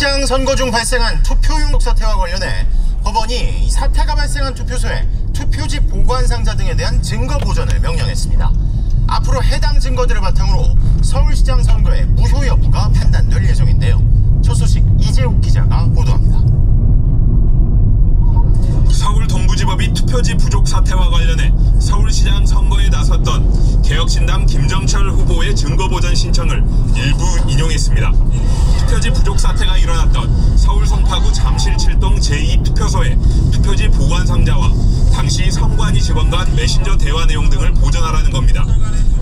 서울시장 선거 중 발생한 투표용 사태와 관련해 법원이 사태가 발생한 투표소에 투표지 보관 상자 등에 대한 증거 보존을 명령했습니다. 앞으로 해당 증거들을 바탕으로 서울시장 선거의 무효 여부가 판단될 예정인데요. 첫 소식 이재욱 기자가 보도합니다. 서울 동부지법이 투표지 부족 사태와 관련해 서울시장 선거에 나섰던 개혁신당 김정철 후보의 증거보전 신청을 일부 인용했습니다. 투표지 부족 사태가 일어났던 서울 송파구 잠실 7동 제2투표소의 투표지 보관 상자와 당시 선관위 직원 간 메신저 대화 내용 등을 보존하라는 겁니다.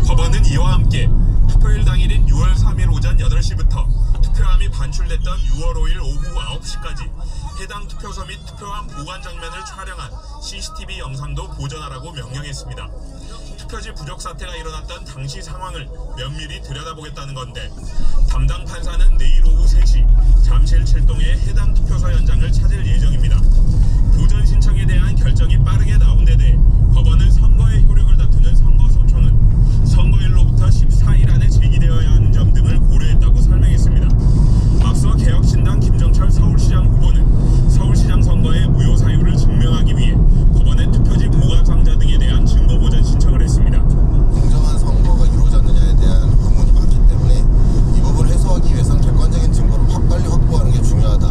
법원은 이와 함께 투표일 당일인 6월 3일 오전 8시부터 투표함이 반출됐던 6월 5일 오후 9시까지 해당 투표소 및 투표함 보관 장면을 촬영한 CCTV 영상도 보존하라고 명령했습니다. 투표지 부족 사태가 일어났던 당시 상황을 면밀히 들여다보겠다는 건데 담당 판사는 내일 오후 3시 잠실 7동의 해당 투표소 현장을 찾을 예정입니다. 보존 신청에 대한 결정이 빠르게 나온 데 대해 법원은 선거의 효력을 다투는 선거 소청은 선거일로부터 14일 안에 제기되어야 하는 점 등을 고려했다고 설명했습니다. 앞서 개혁신당 김정철 서울시장 후보는 서울시장 선거의 무효 사유를 증명하기 위해 법원에 투표지 보관 상자 등에 대한 증거 보전 신청을 했습니다. 공정한 선거가 이루어졌느냐에 대한 의문이 많기 때문에 이 부분을 해소하기 위해서는 객관적인 증거를 빨리 확보하는 게 중요하다.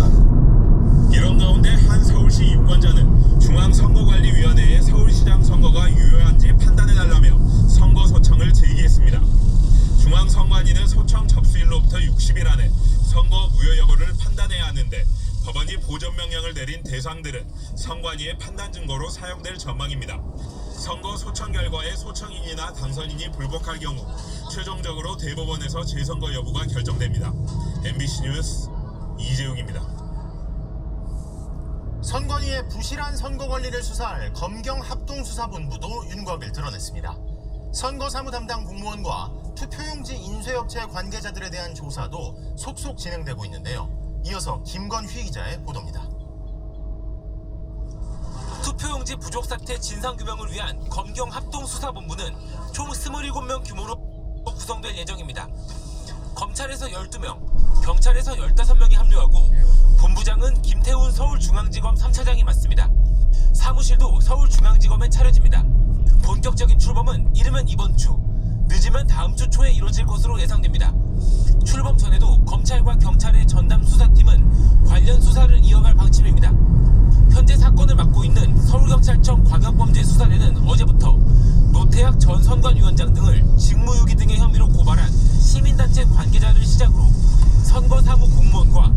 이런 가운데 한 서울시 유권자는 중앙선거관리위원회에 서울시장 선거가 유효한지 판단해달라며 선거 소청을 제기했습니다. 중앙선관위는 소청 접수일로부터 60일 안에 선거 무효 여부를 판단해야 하는데 법원이 보존 명령을 내린 대상들은 선관위의 판단 증거로 사용될 전망입니다. 선거 소청 결과에 소청인이나 당선인이 불복할 경우 최종적으로 대법원에서 재선거 여부가 결정됩니다. MBC 뉴스 이재욱입니다. 선관위의 부실한 선거 관리를 수사할 검경합동수사본부도 윤곽을 드러냈습니다. 선거사무 담당 공무원과 투표용지 인쇄업체 관계자들에 대한 조사도 속속 진행되고 있는데요. 이어서 김건휘 기자의 보도입니다. 투표용지 부족 사태 진상규명을 위한 검경합동수사본부는 총 27명 규모로 구성될 예정입니다. 검찰에서 12명, 경찰에서 15명이 합류하고 본부장은 김태훈 서울중앙지검 3차장이 맡습니다. 사무실도 서울중앙지검에 차려집니다. 본격적인 출범은 이르면 이번 주, 늦으면 다음 주 초에 이루어질 것으로 예상됩니다. 출범 전에도 검찰과 경찰의 전담 수사팀은 관련 수사를 이어갈 방침입니다. 현재 사건을 맡고 있는 서울경찰청 광역범죄수사대는 어제부터 노태학 전 선관위원장 등을 직무유기 등의 혐의로 고발한 시민단체 관계자를 시작으로 선거사무 공무원과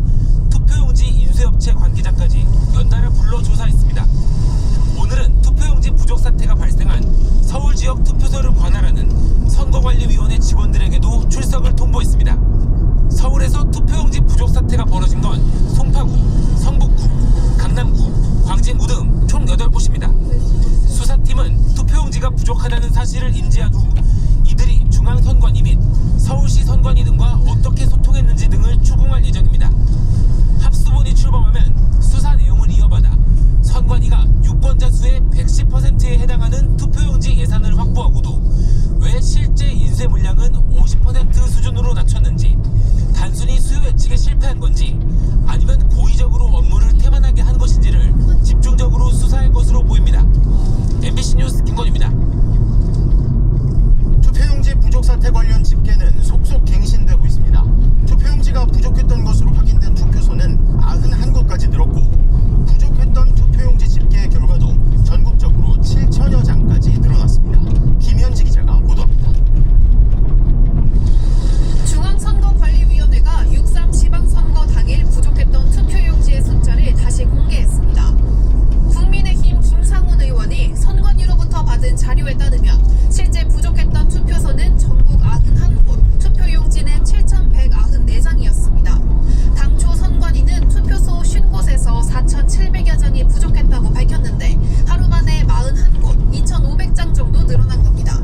투표용지 인쇄업체 관계자까지 연달아 불러 조사했습니다. 오늘은 투표용지 부족 사태가 발생한 서울 지역 투표소를 관할하는 선거관리위원회 직원들에게도 출석을 통보했습니다. 서울에서 투표용지 부족 사태가 벌어진 건 송파구, 성북구, 강남구, 광진구 등 총 8곳입니다. 수사팀은 투표용지가 부족하다는 사실을 인지한 후 이들이 중앙선관위 및 서울시 선관위 등과 어떻게 소통했는지 등을 추궁할 예정입니다. 합수본이 출범하면 수사 내용을 이어받아 선관위가 유권자 수의 110%에 해당하는 투표용지 예산을 확보하고도 왜 실제 인쇄 물량은 50% 수준으로 낮췄는지, 단순히 수요 예측에 실패한 건지 아니면 고의적으로 업무를 태만하게 한 것인지를 집중적으로 수사할 것으로 보입니다. MBC 뉴스 김건희입니다. 투표용지 부족 사태 관련 집계는 속속 갱신되고 있습니다. 투표용지가 부족했던 것으로 확인된 투표소는 91곳까지 늘었고 부족했던 투표용지 집계 결과도 전국적으로 7천여 장까지 늘어났습니다. 김현지 기자가 보도합니다. 중앙선거관리위원회가 6.3 지방선거 당일 부족했던 투표용지의 숫자를 다시 공개했습니다. 국민의힘 김상훈 의원이 선관위로부터 받은 자료에 따르면 실제 부족했던 투표소는 전국 91곳, 투표용지는 7,194장이었습니다. 당초 선관위는 투표소 50곳에서 4,700여 장이 부족했다고 밝혔는데 하루 만에 41곳, 2,500장 정도 늘어난 겁니다.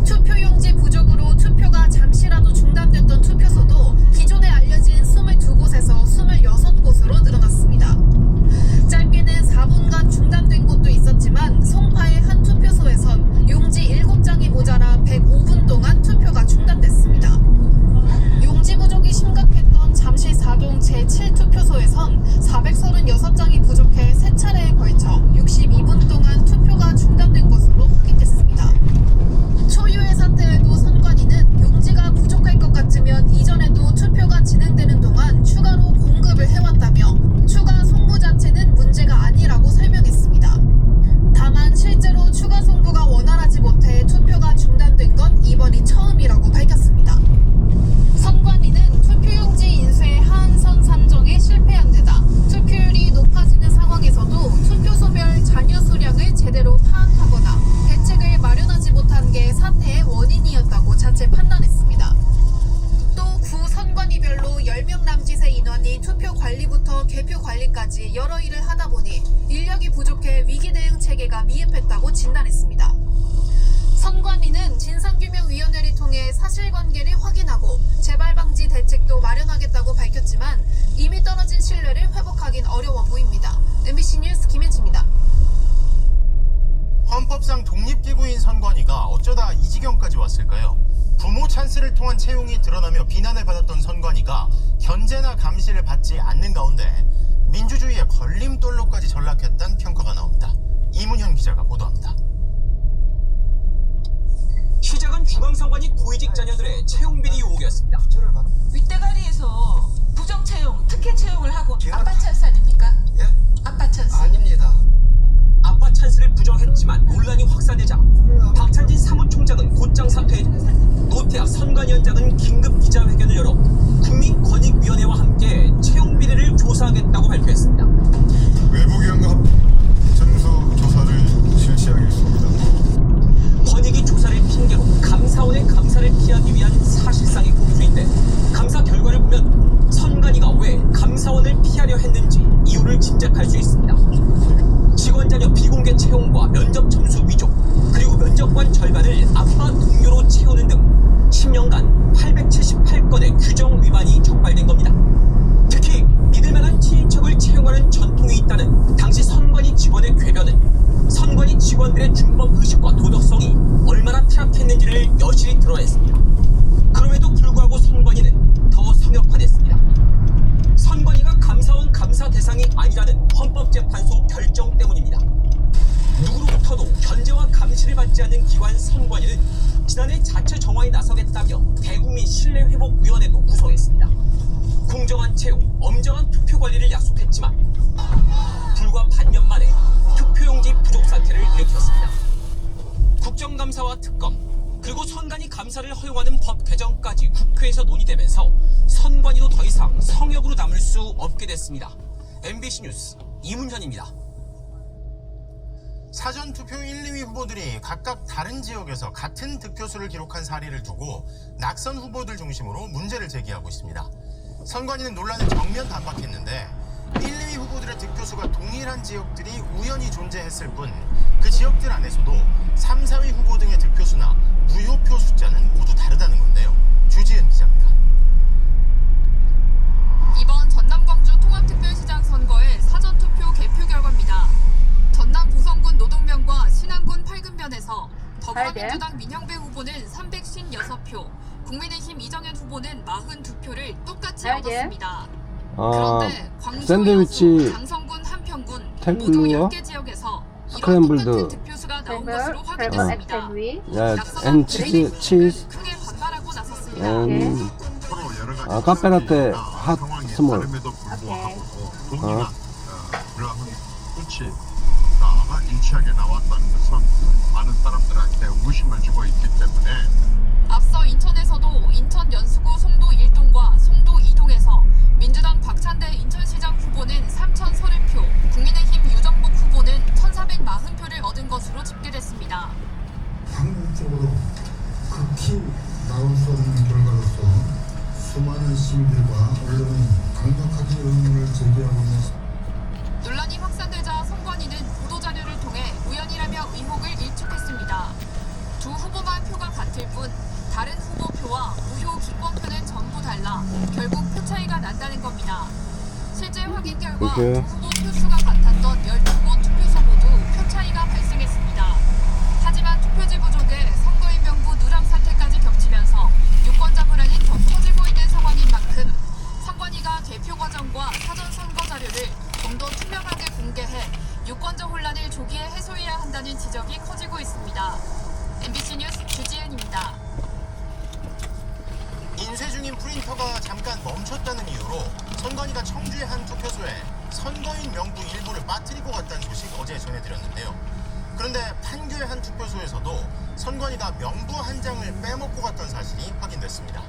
투표용지 부족으로 투표가 잠시라도 중단됐던 투표소도 기존에 알려진 22곳에서 26곳으로 늘어났습니다. 짧게는 4분간 중단된 곳도 있었지만 송파의 한 투표소에선 6 때까지 여러 일을 하다 보니 인력이 부족해 위기 대응 체계가 미흡했다고 진단했습니다. 선관위는 진상규명위원회를 통해 사실관계를 확인하고 재발 방지 대책도 마련하겠다고 밝혔지만 이미 떨어진 신뢰를 회복하긴 어려워 보입니다. MBC 뉴스 김현지입니다. 헌법상 독립기구인 선관위가 어쩌다 이 지경까지 왔을까요? 부모 찬스를 통한 채용이 드러나며 비난을 받았던 선관위가 견제나 감시를 받지 않는 가운데 민주주의의 걸림돌로까지 전락했다는 평가가 나옵니다. 이문현 기자가 보도합니다. 시작은 중앙선관위 고위직 자녀들의 채용비리 의혹이었습니다. 윗대가리에서 부정채용, 특혜 채용을 하고 아빠 찬스 아닙니까? 예? 아빠 찬스. 아닙니다. 아빠 찬스를 부정했지만 논란이 확산되자 박찬진 사무총장은 곧장 사퇴, 노태하 선관위원장은 긴급 기자회견을 열어 국민권익위원회와 함께 채용비리를 조사하겠다고 발표했습니다. 외부기관과 전수 조사를 실시하겠습니다. 권익위 조사를 핑계로 감사원의 감사를 피하기 위한 사실상의 공수인데 감사 결과를 보면 선관위가 왜 감사원을 피하려 했는지 이유를 짐작할 수 있습니다. 직원 자녀 비공개 채용과 면접 점수 위조, 그리고 면접관 절반을 아빠 동료로 채우는 등 10년간 878건의 규정 위반이 적발된 겁니다. 특히 믿을만한 친인척을 채용하는 전통이 있다는 당시 선관위 직원의 궤변은 선관위 직원들의 준법 의식과 도덕성이 얼마나 타락했는지를 여실히 드러냈습니다. 그럼에도 불구하고 선관위는 더 성역화됐습니다. 선관위가 감사원 감사 대상이 아니라는 헌법재판소 결정 때문입니다. 누구로부터도 견제와 감시를 받지 않는 기관 선관위는 지난해 자체 정화에 나서겠다며 대국민 신뢰회복위원회도 구성했습니다. 공정한 채용, 엄정한 투표 관리를 약속했지만 불과 반년 만에 투표용지 부족 사태를 일으켰습니다. 국정감사와 특검, 그리고 선관위 감사를 허용하는 법 개정까지 국회에서 논의되면서 선관위도 더 이상 성역으로 남을 수 없게 됐습니다. MBC 뉴스 이문현입니다. 사전투표 1, 2위 후보들이 각각 다른 지역에서 같은 득표수를 기록한 사례를 두고 낙선 후보들 중심으로 문제를 제기하고 있습니다. 선관위는 논란을 정면 반박했는데 1, 2위 후보들의 득표수가 동일한 지역들이 우연히 존재했을 뿐 그 지역들 안에서도 3, 4위 후보 등의 득표수나 무효표 숫자는 모두 다르다는 건데요. 주지은 기자입니다. 이번 전남 광주 통합특별시장 선거의 사전투표 개표 결과입니다. 전남 보성군 노동면과 신안군 팔근면에서 더불어민주당 민형배 후보는 356표, 국민의힘 이정현 후보는 42표를 똑같이 얻었습니다. 그런데 광주, 샌드위치, 여수, 장성군, 한평군 모두 탱글루어? 10개 지역에서 스크램블드, 이런 똑같은 득표수가 나온 것으로 확인됐습니다. 앤 치즈, 크게 반발하고 나섰습니다. 카페라떼 핫 스몰. 그러한 수치가 일치하게 나왔다는 것은 많은 사람들한테 의구심을 주고 있기 때문에 앞서 인천에서도 인천 연수구 송도 1동과 송도 2동에서 민주당 박찬대 인천시장 후보는 3,030표, 국민의힘 유정복 후보는 1,440표를 얻은 것으로 집계됐습니다. 한국적으로 극히 나올 수 없는 결과로서 수많은 시민들과 언론은 강력하게 의문을 제기하고 있습니다. 논란이 확산되자 선관위는 보도자료를 통해 우연이라며 의혹을 일축했습니다. 두 후보만 표가 같을 뿐 다른 후보표와 무효 기권표는 전부 달라 결국 표 차이가 난다는 겁니다. 실제 확인 결과 두 후보 표수가 같았던 12곳 투표소 모두 표 차이가 발생했습니다. 하지만 투표지 부족에 선거인 명부 누락 사태까지 겹치면서 유권자 불안이 더 커지고 있는 상황인 만큼 선관위가 개표 과정과 사전 선거 자료를 좀 더 투명하게 공개해 유권자 혼란을 조기에 해소해야 한다는 지적이 커지고 있습니다. MBC 뉴스 주지은입니다. 인쇄 중인 프린터가 잠깐 멈췄다는 이유로 선관위가 청주의 한 투표소에 선거인 명부 일부를 빠뜨리고 갔다는 소식 어제 전해드렸는데요. 그런데 판교의 한 투표소에서도 선관위가 명부 한 장을 빼먹고 갔던 사실이 확인됐습니다.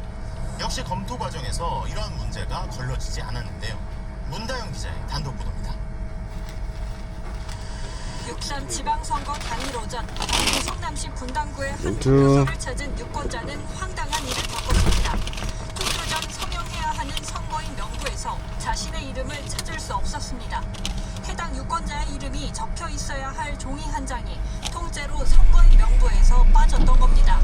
역시 검토 과정에서 이러한 문제가 걸러지지 않았는데요. 문다영 기자의 단독 보도입니다. 6.3 지방선거 당일 오전 경기 성남시 분당구의 한 투표소를 찾은 유권자는 황당한 일을 겪었습니다. 투표 전 서명해야 하는 선거인 명부에서 자신의 유권자의 이름을 찾을 수 없었습니다. 해당 유권자의 이름이 적혀 있어야 할 종이 한 장이 통째로 선거인 명부에서 빠졌던 겁니다.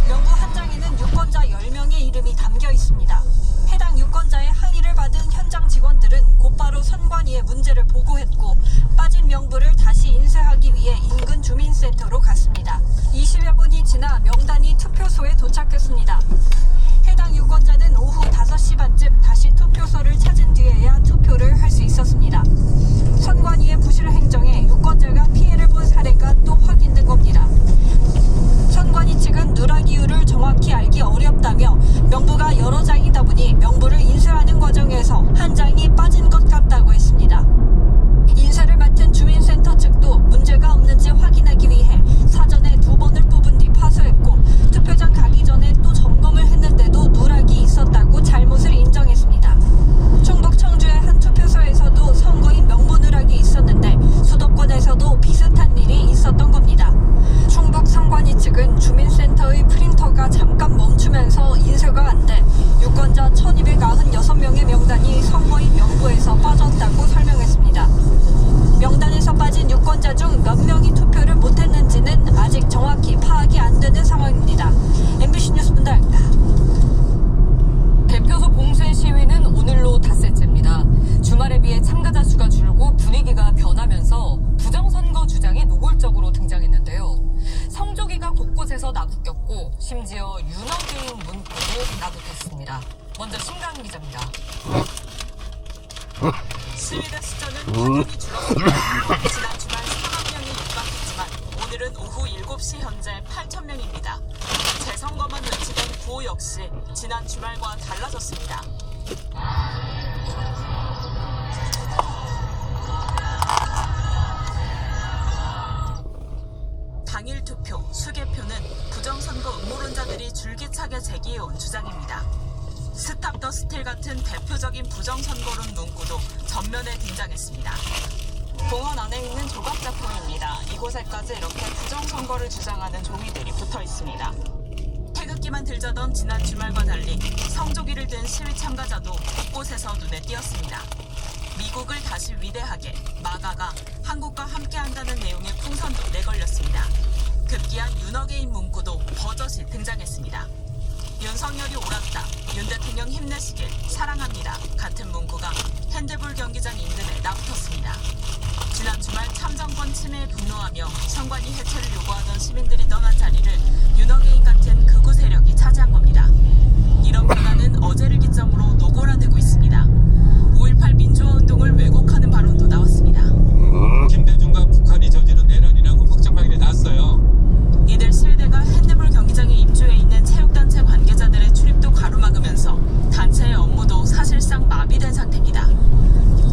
명부 한 장에는 유권자 10명의 이름이 담겨 있습니다. 해당 유권자의 항의를 받은 현장 직원들은 곧바로 선관위에 문제를 보고했고 빠진 명부를 다시 인쇄하기 위해 인근 주민센터로 갔습니다. 20여 분이 지나 명단이 투표소에 도착했습니다. 해당 유권자는 오후 5시 반쯤 다시 투표소를 찾은 뒤에야 투표를 할 수 있었습니다. 선관위의 부실 행정에 유권자가 피해를 본 사례가 또 확인된 겁니다. 선관위 측은 누락 이유를 정확히 알기 어렵다며 명부가 여러 장이다 보니 명부를 인쇄하는 과정에서 한 장이 빠진 것 같다고 했습니다. 인쇄를 맡은 주민센터 측도 문제가 없는지 확인하기 위해 사전에 2번을 뽑은 뒤 파쇄했고 투표장 가기 전에 또 점검을 했는데도 누락이 있었다고 잘못을 인정했습니다. 충북 청주의 한 투표소에서도 선거인 명부 누락이 있었는데 수도권에서도 비슷한 일이 있었던 겁니다. 충북 선관위 측은 주민센터의 프린터가 잠깐 멈추면서 인쇄가 안 돼 유권자 1296명의 명단이 선거인 명부에서 빠졌다고 설명했습니다. 명단에서 빠진 유권자 중 몇 명이 투표를 못했는지는 아직 정확히 파악이 안 되는 상황입니다. MBC 뉴스 분달입니다. 대표소 봉쇄 시위는 오늘로 닷새째입니다. 주말에 비해 참가자 수가 줄고 분위기가 변하면서 부정선거 주장이 노골적으로 등장했는데요. 성조기가 곳곳에서 나부꼈고 심지어 윤어게인 문구도 나부꼈습니다. 먼저 신강 기자입니다. 시위대 숫자는 꾸준히 줄었습니다. 지난 주말 4만 명이 육박했지만 오늘은 오후 7시 현재 8천 명입니다. 재선거만 외치던 구호 역시 지난 주말과 달라졌습니다. 당일 투표, 수개표는 부정선거 음모론자들이 줄기차게 제기해온 주장입니다. 스탑 더 스틸 같은 대표적인 부정선거론 문구도 전면에 등장했습니다. 공원 안에 있는 조각 작품입니다. 이곳에까지 이렇게 부정선거를 주장하는 종이들이 붙어 있습니다. 태극기만 들자던 지난 주말과 달리 성조기를 든 시위 참가자도 곳곳에서 눈에 띄었습니다. 미국을 다시 위대하게, 마가가 한국과 함께한다는 내용의 풍선도 내걸렸습니다. 급기야 윤어게인 문구도 버젓이 등장했습니다. 윤석열이 옳았다, 윤 대통령 힘내시길, 사랑합니다 같은 문구가 핸드볼 경기장 인근에 나붙었습니다. 지난 주말 참정권 침해에 분노하며 선관위 해체를 요구하던 시민들이 떠난 자리를 윤어게인 같은 극우 세력이 차지한 겁니다. 이런 변화는 어제를 기점으로 노골화되고 있습니다. 5.18 민주화운동을 왜곡하는 발언도 나왔습니다. 김대중과 북한이 저지른 내란이라고 확정 판결이 났어요. 이들 시위대가 핸드볼 경기장에 입주해 있는 체육단체 관계자들의 출입도 가로막으면서 단체의 업무도 사실상 마비된 상태입니다.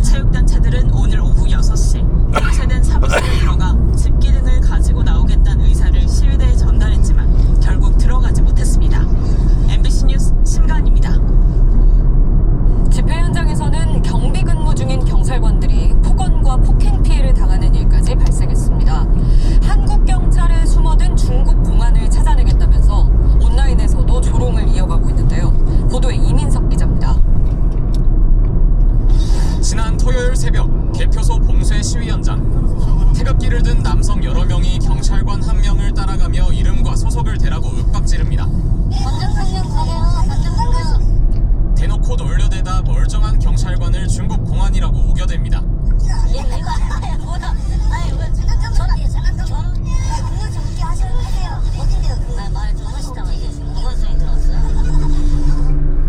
체육단체들은 오늘 오후 6시 봉쇄된 사무실에 들어가 집기 등을 가지고 나오겠다는 의사를 시위대에 전달했지만 결국 들어가지 못했습니다. MBC 뉴스 신간입니다. 집회 현장에서는 경비 근무 중인 경찰관들이 폭언과 폭행 피해를 당하는 일까지 발생했습니다. 한국 경찰에 숨어든 중국 공안을 찾아내겠다면서 온라인에서도 조롱을 이어가고 있는데요. 보도에 이민석 기자입니다. 지난 토요일 새벽 개표소 봉쇄 시위 현장. 태극기를 든 남성 여러 명이 경찰관 한 명을 따라가며 이름과 소속을 대라고 윽박지릅니다. 대놓고 놀려대다 멀쩡한 경찰관을 중국 공안이라고 우겨댑니다.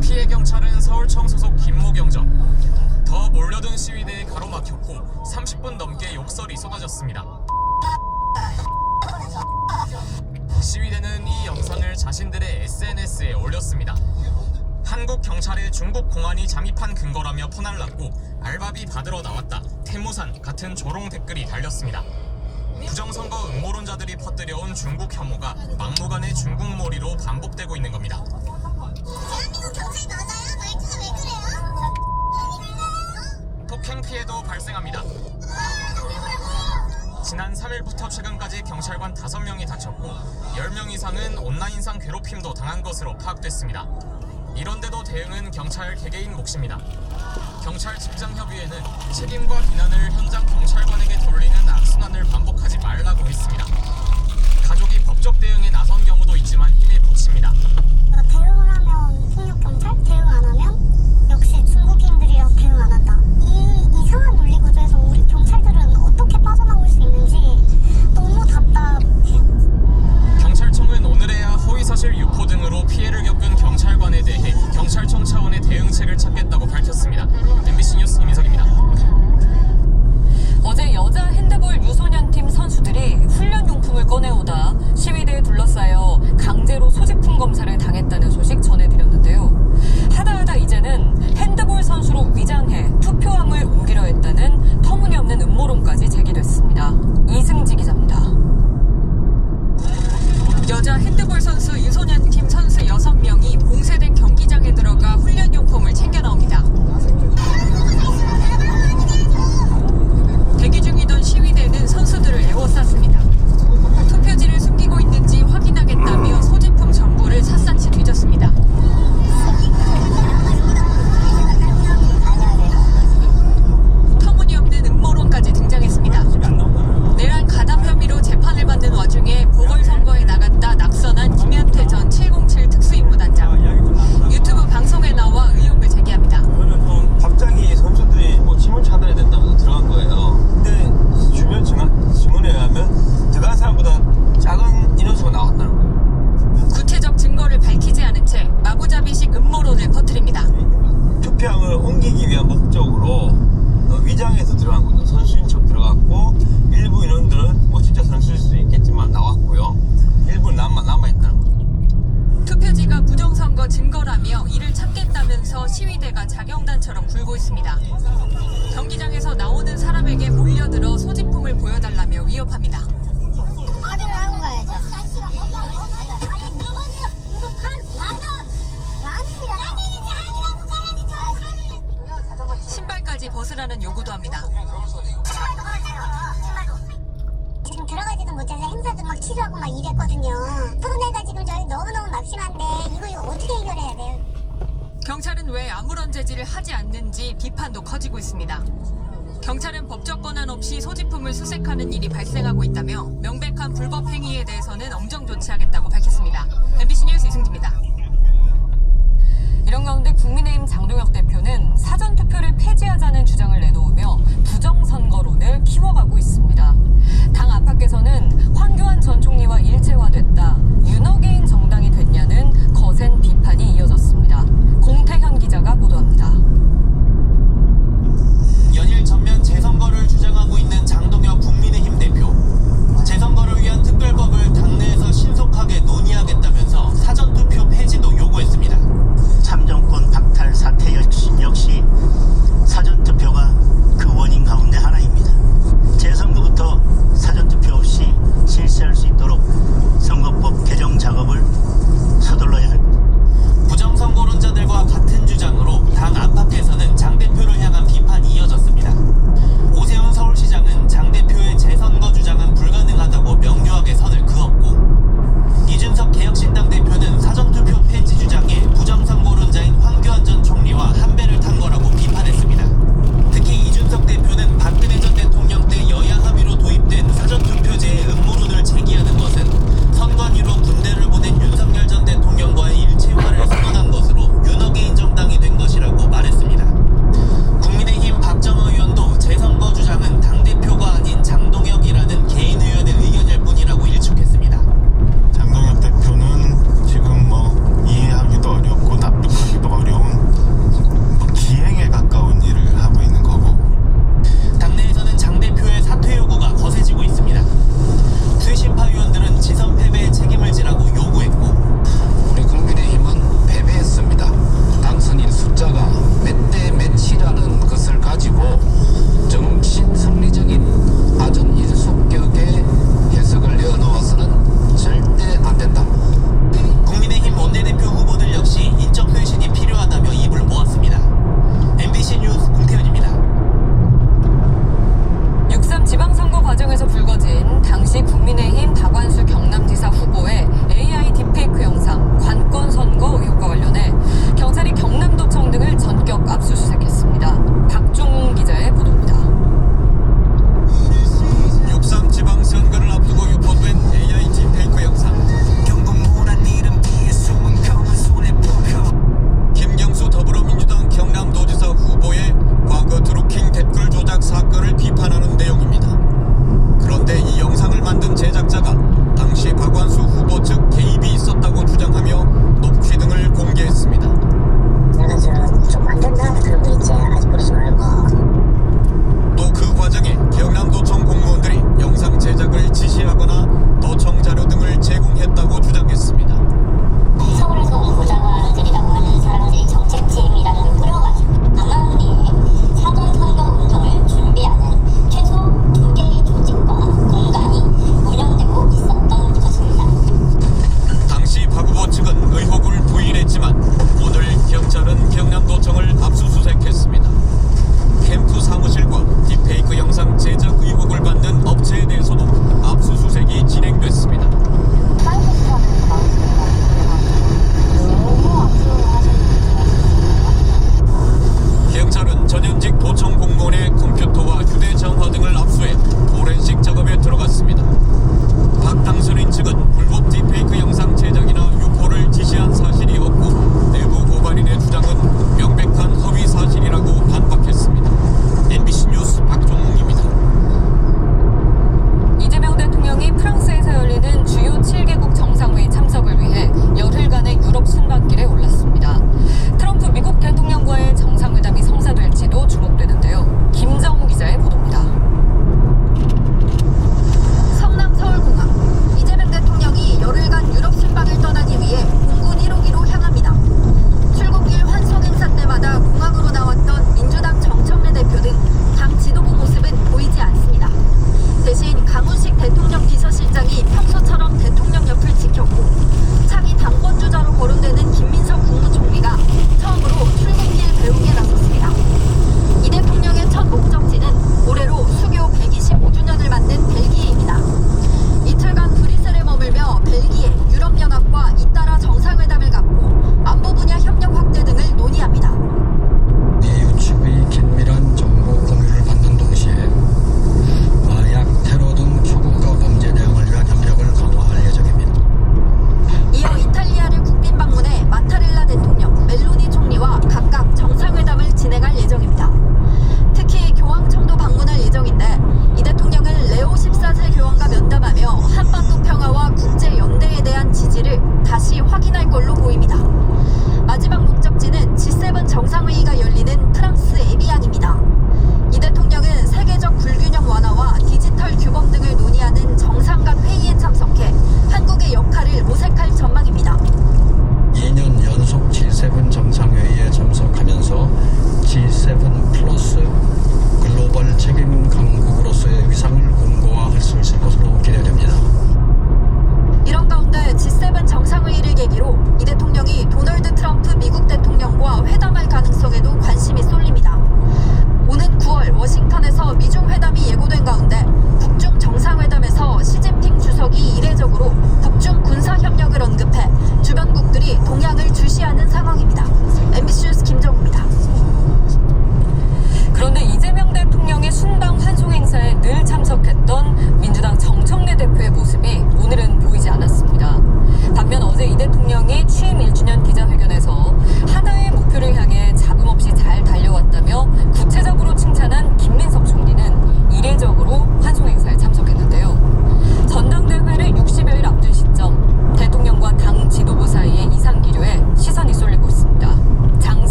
피해 경찰은 서울청 소속 김모경정. 더 몰려든 시위대에 가로막혔고 30분 넘게 욕설이 쏟아졌습니다. 시위대는 이 영상을 자신들의 SNS에 올렸습니다. 한국 경찰에 중국 공안이 잠입한 근거라며 퍼날랐고 알바비 받으러 나왔다, 태무산 같은 조롱 댓글이 달렸습니다. 부정선거 음모론자들이 퍼뜨려온 중국 혐오가 막무가내 중국몰이로 반복되고 있는 겁니다. 대한민국 경찰이 맞아요? 말투가 왜 그래요? 폭행 피해도 발생합니다. 지난 3일부터 최근까지 경찰관 5명이 다쳤고 10명 이상은 온라인상 괴롭힘도 당한 것으로 파악됐습니다. 이런데도 대응은 경찰 개개인 몫입니다. 경찰 직장협의회는 책임과 비난을 현장 경찰관에게 돌리는 악순환을 반복하지 말라고 했습니다. 가족이 법적 대응에 나선 경우도 있지만 힘에 부칩니다. 대응을 하면 폭력경찰, 대응 안 하면 역시 중국인들이라 대응 안 한다. 이 이상한 논리 구조에서 우리 경찰들은 어떻게 빠져나올 수 있는지 너무 답답해요. 경찰청은 오늘에야 허위사실 유포 등으로 피해를 겪은 경찰관에 대해 경찰청 차원의 대응책을 찾겠다고 밝혔습니다. MBC 뉴스 임인석입니다. 어제 여자 핸드볼 유소년팀 선수들이 훈련용품을 꺼내오다 시위대에 둘러싸여 강제로 소지품 검사를 당했다는 소식 전해드렸는데요. 하다하다 이제는 핸드볼 선수로 위장해 투표함을 옮기려 했다는 터무니없는 음모론까지 제기됐습니다. 이승지 기자입니다. 여자 핸드볼 선수 유소년팀 선수 6명이 봉쇄된 경기장에 들어가 훈련용품을 챙겨 나옵니다. 대기 중이던 시위대는 선수들을 에워쌌습니다. 투표지를 숨기고 있는지 확인하겠다며 소지품 전부를 샅샅이 뒤졌습니다. 터무니없는 음모론까지 등장했습니다. 내란 가담 혐의로 재판을 받는 와중에 보궐선거에 나갔다 낙선한 김현태 전 707 특수임무단장. 유튜브 방송에 나와 의혹을 제기합니다. 갑자기 선수들이 침을 차단해야 된다면서 들어간 거예요. 근데 주변 증언에 의하면 들어간 사람보다 작은 인원수가 나왔다는 거예요. 구체적 증거를 밝히지 않은 채 마구잡이식 음모론을 퍼뜨립니다. 투표함을 옮기기 위한 목적으로 위장해서 들어간 거죠. 선수인 척 들어갔고 일부 인원들은 진짜 선수일 수 있겠지만 나왔고요. 일부는 남아있다는 거죠. 투표지가 부정선거 증거라며 이를 찾겠다면서 시위대가 자경단처럼 굴고 있습니다. 경기장에서 나오는 사람에게 몰려들어 소지품을 보여달라며 위협합니다. 확인을 하고 가야죠. 신발까지 벗으라는 요구도 합니다. 지금 들어가지도 못해서 행사도 막 취소하고 막 이랬거든요. 코로나가 지금 저희 너무너무 막심한데 이거 어떻게 해결해야 돼요? 경찰은 왜 아무런 제지를 하지 않는지 비판도 커지고 있습니다. 경찰은 법적 권한 없이 소지품을 수색하는 일이 발생하고 있다며 명백한 불법 행위에 대해서는 엄정 조치하겠다고 밝혔습니다. MBC 뉴스 이승지입니다. 이런 가운데 국민의힘 장동혁 대표는 사전투표를 폐지하자는 주장을 내놓으며 부정선거론을 키워가고 있습니다. 당 안팎에서는 황교안 전 총리와 일체화됐다, 윤어게인 정당이 됐냐는 거센 비판이 이어졌습니다. 공태현 기자가 보도합니다. 연일 전면 재선거를 주장하고 있는 장동혁 국민의힘 대표. 재선거를 위한 특별법을 당내에서 신속하게 논의하겠다면서 사전투표 폐지도 요구했습니다. 참정권 박탈 사태 역시 사전투표가 그 원인 가운데 하나입니다. 재선거부터 사전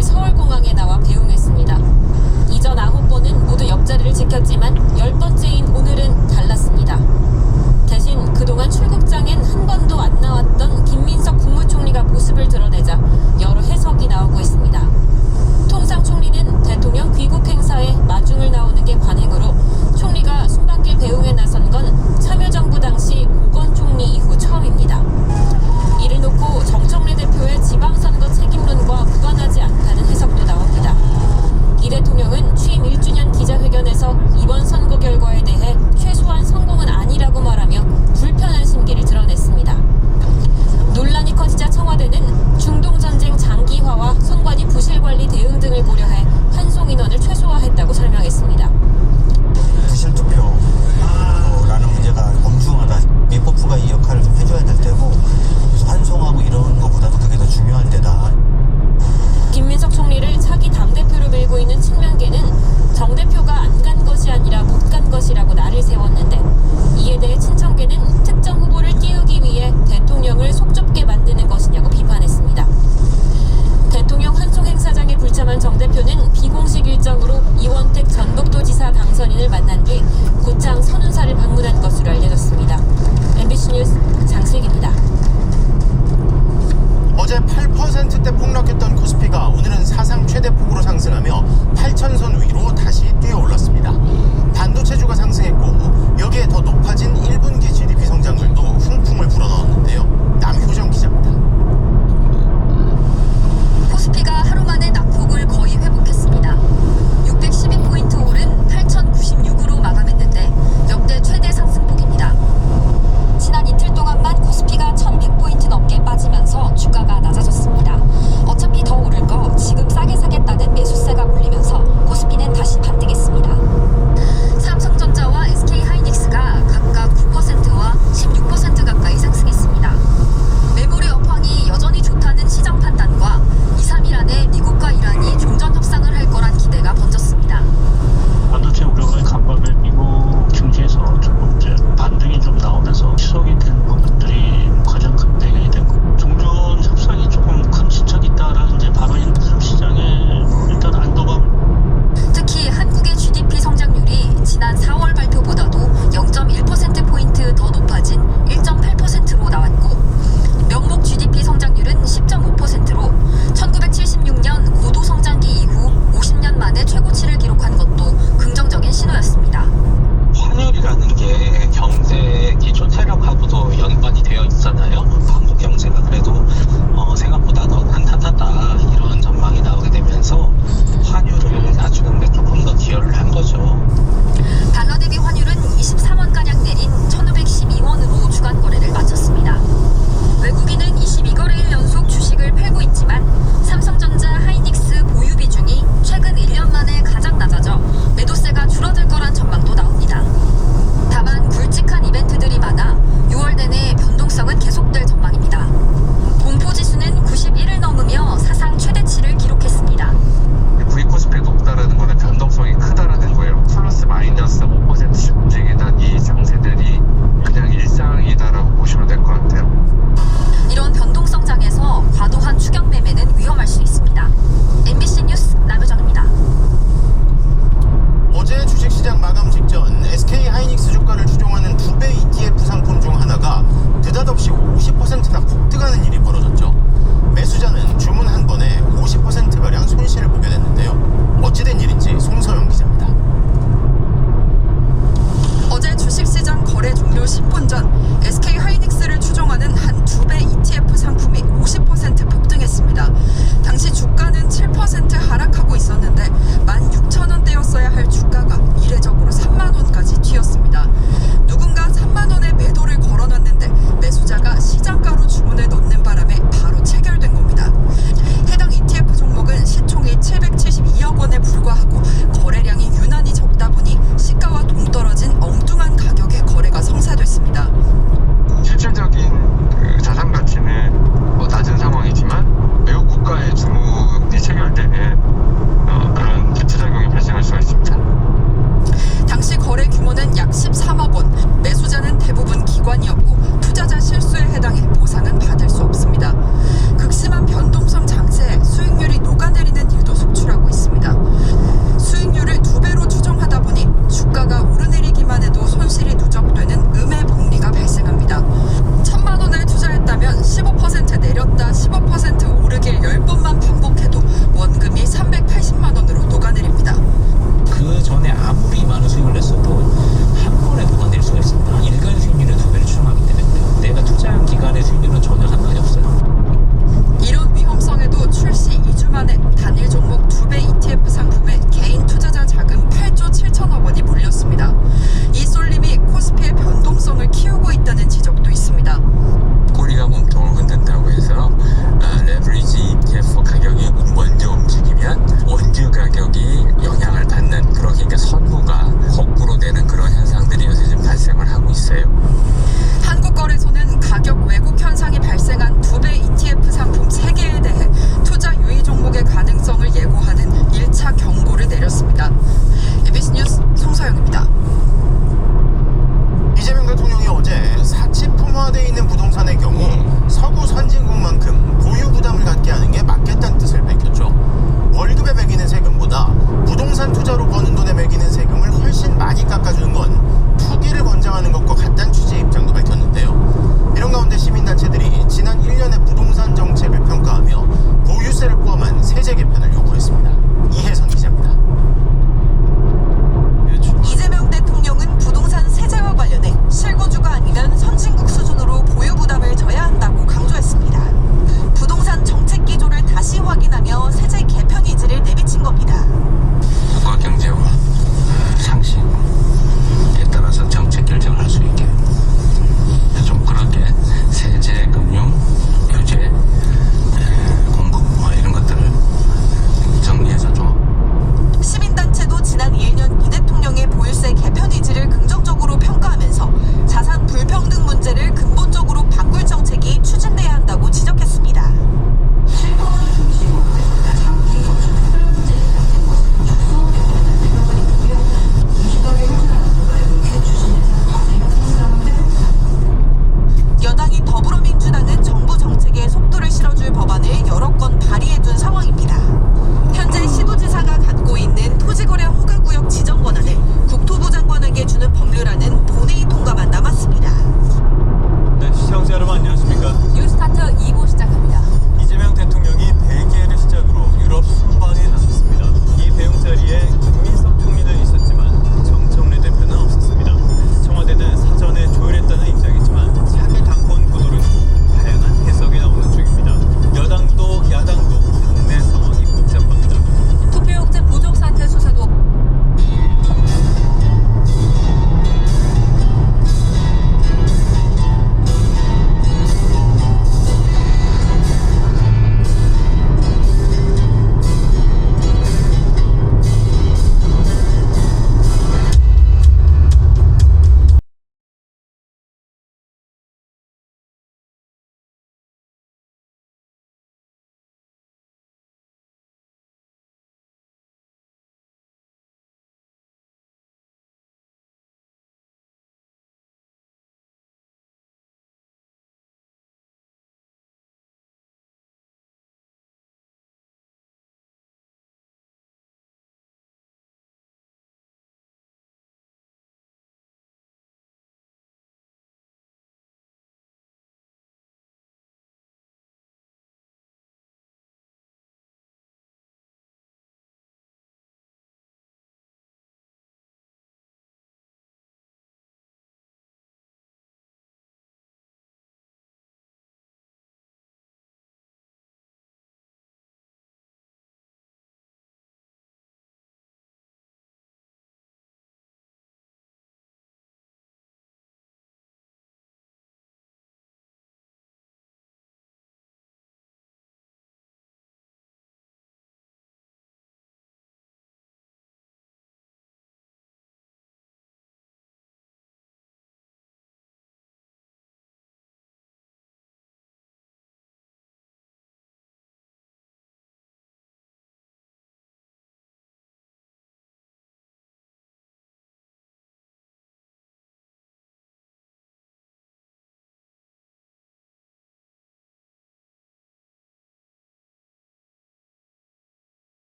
오늘 서울공항에 나와 배웅했습니다. 이전 9번은 모두 옆자리를 지켰지만 10번째인 오늘은 달랐습니다. 대신 그동안 출국장엔 한 번도 안 나왔던 김민석 국무총리가 모습을 드러내자 여러 해석이 나오고 있습니다. 통상 총리는 대통령 귀국 행사에 마중을 나오는 게 관행으로 총리가 순방길 배웅에 나선 건 참여정부 당시 고건 총리 이후 처음입니다. 이를 놓고 정청래 대표의 지방선거 책임론과 무관하지 않다는 해석도 나옵니다. 이 대통령은 취임 1주년 기자회견에서 이번 선거 결과에 대해 최소한 성공은 아니라고 말하며 불편한 심기를 드러냈습니다. 논란이 커지자 청와대는 중동전쟁 장기화와 선관위 부실관리 대응 등을 고려해 환송 인원을 최소화했다고 설명했습니다. 부실투표라는 문제가 엄중하다. 입법부가 이 역할을 좀 해줘야 될 때고, 그래서 환송하고 이런 것보다도 그게 더 중요할 때다. 김민석 총리를 차기 당대표로 밀고 있는 친명계는 정 대표가 안 간 것이 아니라 못 간 것이라고 날을 세웠는데, 이에 대해 친청계는 특정 후보를 띄우기 위해 대통령을 속좁게 만드는 것이냐고 비판했습니다. 대통령 환송 행사장에 불참한 정 대표는 비공식 일정으로 이원택 전북도지사 당선인을 만난 뒤 고창 선운사를 방문한 것으로 알려졌습니다. MBC 뉴스 장슬기입니다. 어제 8%대 폭락했던 코스피